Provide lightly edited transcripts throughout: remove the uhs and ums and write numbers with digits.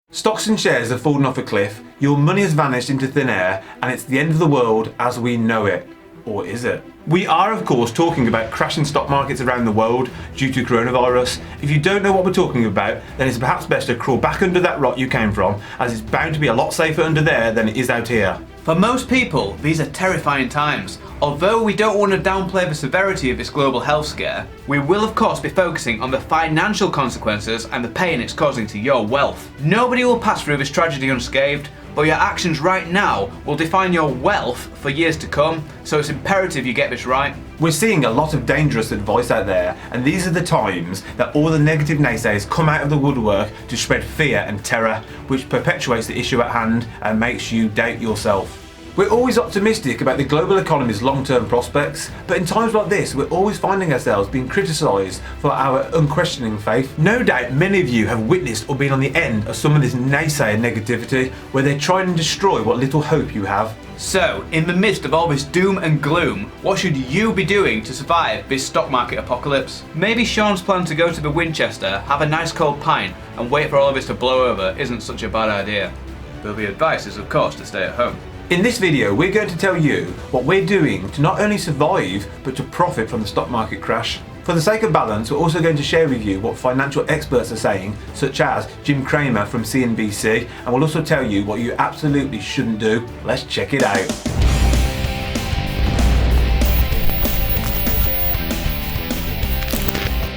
Stocks and shares have fallen off a cliff, your money has vanished into thin air, and it's the end of the world as we know it. Or is it? We are, of course, talking about crashing stock markets around the world due to coronavirus. If you don't know what we're talking about, then it's perhaps best to crawl back under that rock you came from, as it's bound to be a lot safer under there than it is out here. For most people, these are terrifying times. Although we don't want to downplay the severity of this global health scare, we will of course be focusing on the financial consequences and the pain it's causing to your wealth. Nobody will pass through this tragedy unscathed, but your actions right now will define your wealth for years to come, so it's imperative you get this right. We're seeing a lot of dangerous advice out there, and these are the times that all the negative naysayers come out of the woodwork to spread fear and terror, which perpetuates the issue at hand and makes you doubt yourself. We're always optimistic about the global economy's long-term prospects, but in times like this, we're always finding ourselves being criticised for our unquestioning faith. No doubt many of you have witnessed or been on the end of some of this naysayer negativity, where they try and destroy what little hope you have. So, in the midst of all this doom and gloom, what should you be doing to survive this stock market apocalypse? Maybe Sean's plan to go to the Winchester, have a nice cold pint, and wait for all of this to blow over isn't such a bad idea. Though the advice is of course to stay at home. In this video, we're going to tell you what we're doing to not only survive, but to profit from the stock market crash. For the sake of balance, we're also going to share with you what financial experts are saying, such as Cramer from CNBC, and we'll also tell you what you absolutely shouldn't do. Let's check it out.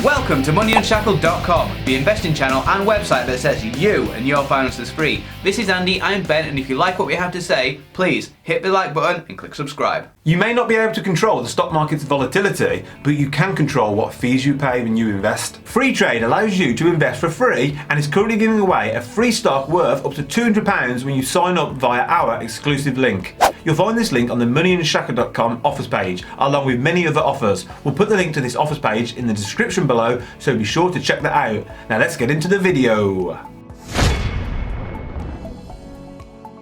Welcome to Unshackled.com, the investing channel and website that sets you and your finances free. This is Andy, I'm Ben, and if you like what we have to say, please hit the like button and click subscribe. You may not be able to control the stock market's volatility, but you can control what fees you pay when you invest. Free Trade allows you to invest for free and is currently giving away a free stock worth up to £200 when you sign up via our exclusive link. You'll find this link on the Unshackled.com offers page, along with many other offers. We'll put the link to this offers page in the description below, so be sure to check that out. Now let's get into the video.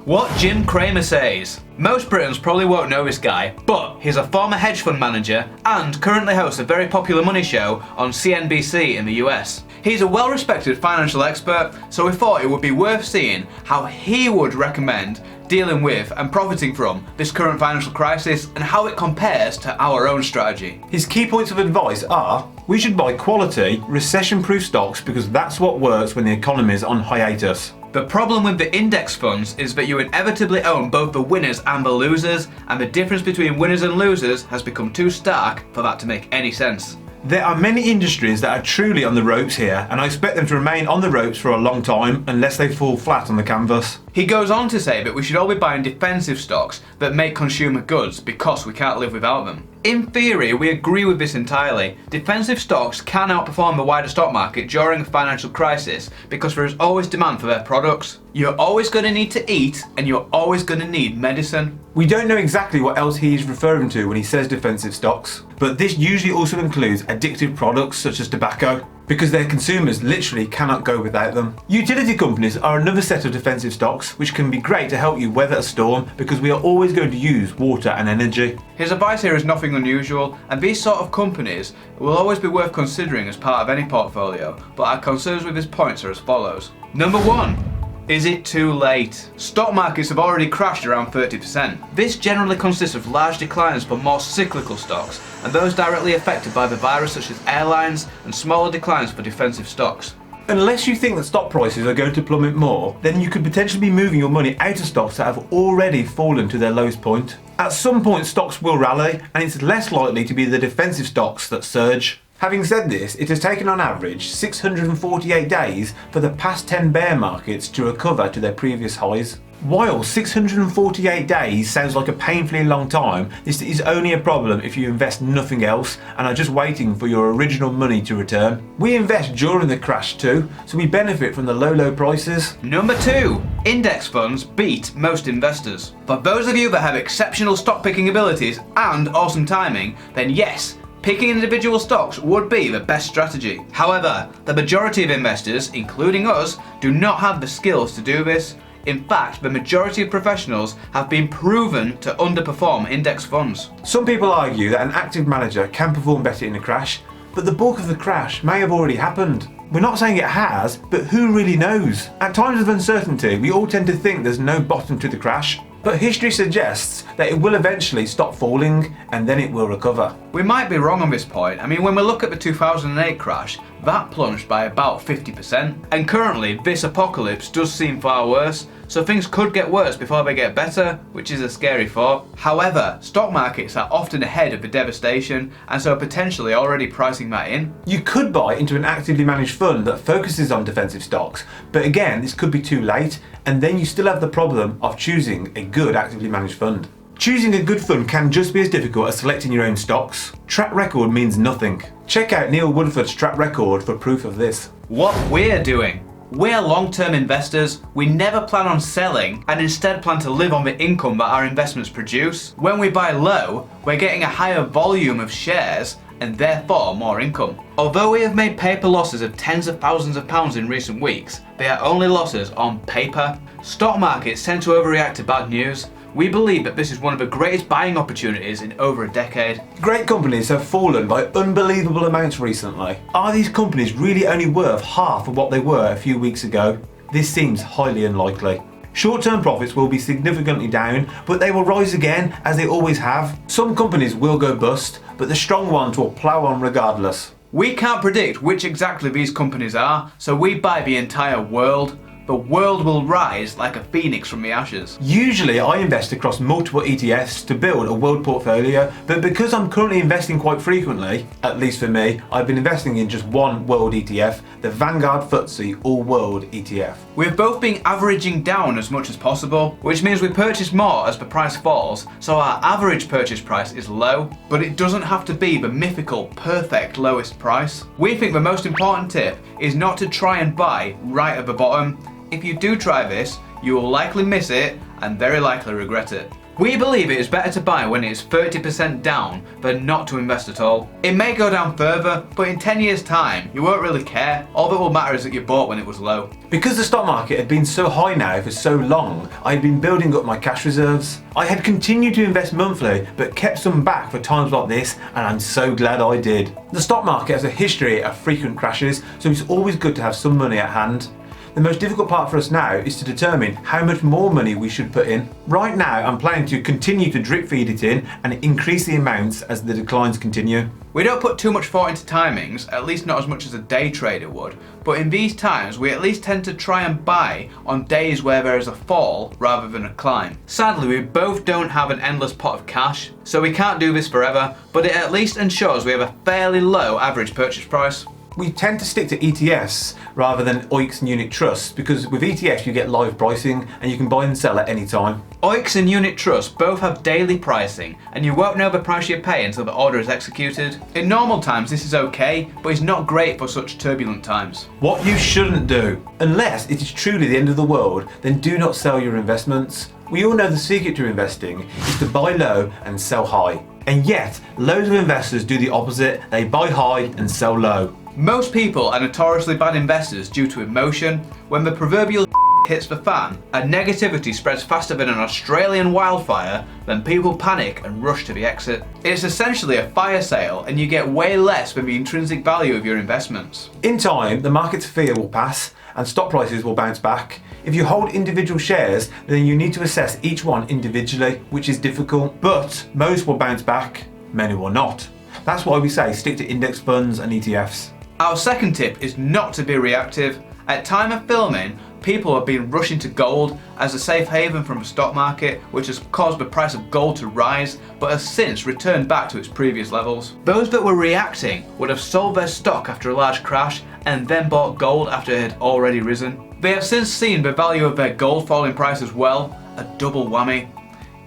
What Cramer says. Most Britons probably won't know this guy, but he's a former hedge fund manager and currently hosts a very popular money show on CNBC in the US. He's a well-respected financial expert, so we thought it would be worth seeing how he would recommend dealing with and profiting from this current financial crisis and how it compares to our own strategy. His key points of advice are: we should buy quality, recession-proof stocks because that's what works when the economy is on hiatus. The problem with the index funds is that you inevitably own both the winners and the losers, and the difference between winners and losers has become too stark for that to make any sense. There are many industries that are truly on the ropes here, and I expect them to remain on the ropes for a long time unless they fall flat on the canvas. He goes on to say that we should all be buying defensive stocks that make consumer goods because we can't live without them. In theory, we agree with this entirely. Defensive stocks can outperform the wider stock market during a financial crisis because there is always demand for their products. You're always going to need to eat, and you're always going to need medicine. We don't know exactly what else he is referring to when he says defensive stocks, but this usually also includes addictive products such as tobacco, because their consumers literally cannot go without them. Utility companies are another set of defensive stocks which can be great to help you weather a storm because we are always going to use water and energy. His advice here is nothing unusual, and these sort of companies will always be worth considering as part of any portfolio, but our concerns with his points are as follows. Number 1. Is it too late? Stock markets have already crashed around 30%. This generally consists of large declines for more cyclical stocks and those directly affected by the virus, such as airlines, and smaller declines for defensive stocks. Unless you think that stock prices are going to plummet more, then you could potentially be moving your money out of stocks that have already fallen to their lowest point. At some point, stocks will rally, and it's less likely to be the defensive stocks that surge. Having said this, it has taken on average 648 days for the past 10 bear markets to recover to their previous highs. While 648 days sounds like a painfully long time, this is only a problem if you invest nothing else and are just waiting for your original money to return. We invest during the crash too, so we benefit from the low prices. Number 2. Index funds beat most investors. For those of you that have exceptional stock picking abilities and awesome timing, then yes, picking individual stocks would be the best strategy. However, the majority of investors, including us, do not have the skills to do this. In fact, the majority of professionals have been proven to underperform index funds. Some people argue that an active manager can perform better in a crash, but the bulk of the crash may have already happened. We're not saying it has, but who really knows? At times of uncertainty, we all tend to think there's no bottom to the crash, but history suggests that it will eventually stop falling and then it will recover. We might be wrong on this point. I mean, when we look at the 2008 crash, that plunged by about 50%, and currently this apocalypse does seem far worse, so things could get worse before they get better, which is a scary thought. However, stock markets are often ahead of the devastation, and so potentially already pricing that in. You could buy into an actively managed fund that focuses on defensive stocks, but again, this could be too late, and then you still have the problem of choosing a good actively managed fund. Choosing a good fund can just be as difficult as selecting your own stocks. Track record means nothing. Check out Neil Woodford's track record for proof of this. What we're doing. We're long-term investors, we never plan on selling and instead plan to live on the income that our investments produce. When we buy low, we're getting a higher volume of shares and therefore more income. Although we have made paper losses of tens of thousands of pounds in recent weeks, they are only losses on paper. Stock markets tend to overreact to bad news. We believe that this is one of the greatest buying opportunities in over a decade. Great companies have fallen by unbelievable amounts recently. Are these companies really only worth half of what they were a few weeks ago? This seems highly unlikely. Short-term profits will be significantly down, but they will rise again as they always have. Some companies will go bust, but the strong ones will plough on regardless. We can't predict which exactly these companies are, so we buy the entire world. The world will rise like a phoenix from the ashes. Usually I invest across multiple ETFs to build a world portfolio, but because I'm currently investing quite frequently, at least for me, I've been investing in just one world ETF, the Vanguard FTSE All World ETF. We've both been averaging down as much as possible, which means we purchase more as the price falls, so our average purchase price is low, but it doesn't have to be the mythical, perfect lowest price. We think the most important tip is not to try and buy right at the bottom. If you do try this, you will likely miss it and very likely regret it. We believe it is better to buy when it is 30% down than not to invest at all. It may go down further, but in 10 years time, you won't really care. All that will matter is that you bought when it was low. Because the stock market had been so high now for so long, I had been building up my cash reserves. I had continued to invest monthly, but kept some back for times like this, and I'm so glad I did. The stock market has a history of frequent crashes, so it's always good to have some money at hand. The most difficult part for us now is to determine how much more money we should put in. Right now, I'm planning to continue to drip feed it in and increase the amounts as the declines continue. We don't put too much thought into timings, at least not as much as a day trader would, but in these times we at least tend to try and buy on days where there is a fall rather than a climb. Sadly, we both don't have an endless pot of cash, so we can't do this forever, but it at least ensures we have a fairly low average purchase price. We tend to stick to ETFs rather than OICs and unit trusts because with ETFs you get live pricing and you can buy and sell at any time. OICs and unit trusts both have daily pricing and you won't know the price you pay until the order is executed. In normal times this is okay, but it's not great for such turbulent times. What you shouldn't do, unless it is truly the end of the world, then do not sell your investments. We all know the secret to investing is to buy low and sell high. And yet, loads of investors do the opposite, they buy high and sell low. Most people are notoriously bad investors due to emotion. When the proverbial hits the fan, and negativity spreads faster than an Australian wildfire, then people panic and rush to the exit. It's essentially a fire sale and you get way less than the intrinsic value of your investments. In time, the market's fear will pass and stock prices will bounce back. If you hold individual shares, then you need to assess each one individually, which is difficult, but most will bounce back, many will not. That's why we say stick to index funds and ETFs. Our second tip is not to be reactive. At time of filming, people have been rushing to gold as a safe haven from the stock market, which has caused the price of gold to rise, but has since returned back to its previous levels. Those that were reacting would have sold their stock after a large crash and then bought gold after it had already risen. They have since seen the value of their gold fall in price as well, a double whammy.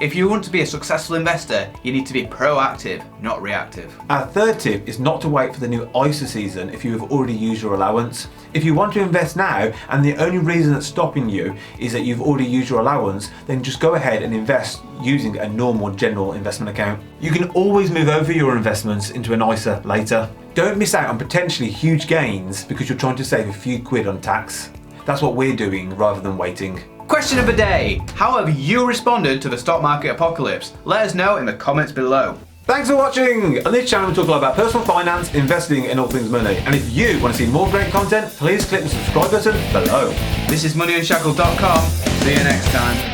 If you want to be a successful investor, you need to be proactive, not reactive. Our third tip is not to wait for the new ISA season if you have already used your allowance. If you want to invest now and the only reason that's stopping you is that you've already used your allowance, then just go ahead and invest using a normal general investment account. You can always move over your investments into an ISA later. Don't miss out on potentially huge gains because you're trying to save a few quid on tax. That's what we're doing rather than waiting. Question of the day. How have you responded to the stock market apocalypse? Let us know in the comments below. Thanks for watching! On this channel we talk a lot about personal finance, investing and all things money. And if you want to see more great content, please click the subscribe button below. This is moneyunshackled.com. See you next time.